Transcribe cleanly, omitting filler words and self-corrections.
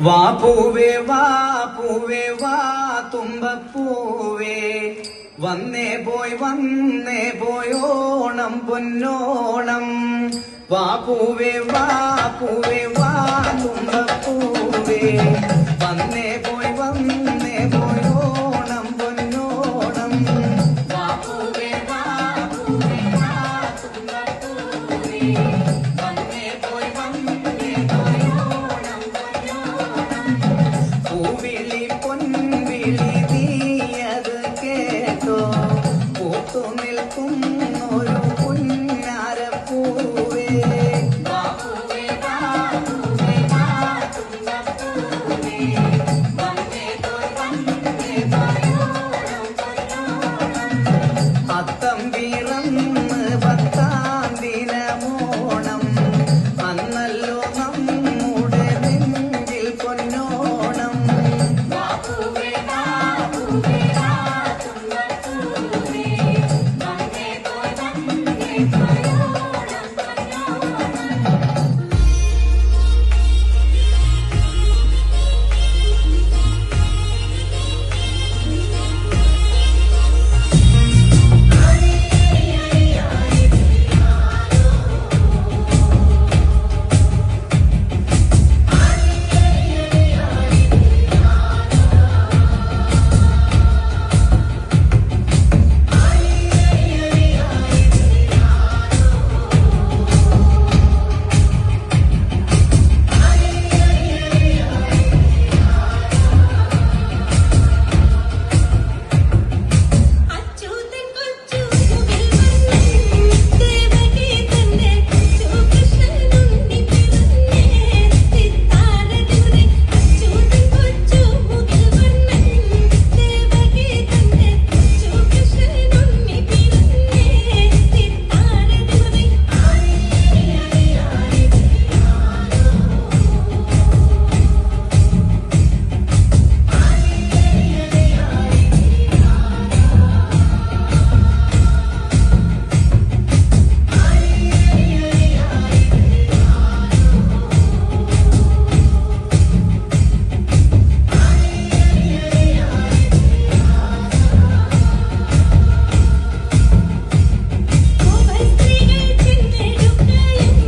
വാ പൂവേ വാ പൂവേ വാ തുമ്പപ്പൂവേ വന്നേ പോയി ഓണം പൊന്നോണം. വാ പൂവേ വാ വാ തുമ്പപ്പൂവേ വന്നേ പോയി ഓണം പൊന്നോണം. വാ പൂവേ വാ തുമ്പപ്പൂവേ വന്നേ പോയി ഓണം പൊന്നോണം. പൂവിളി പൊൻവിളി നീയത് കേട്ടോ പൂത്തു നിൽക്കും ഒരു പുന്നാരപ്പൂവേ. അത്തം പിറന്ന് 10-ാം ദിനമോണം അന്നല്ലോ നമ്മുടെ നെഞ്ചിൽ പൊന്നോണം.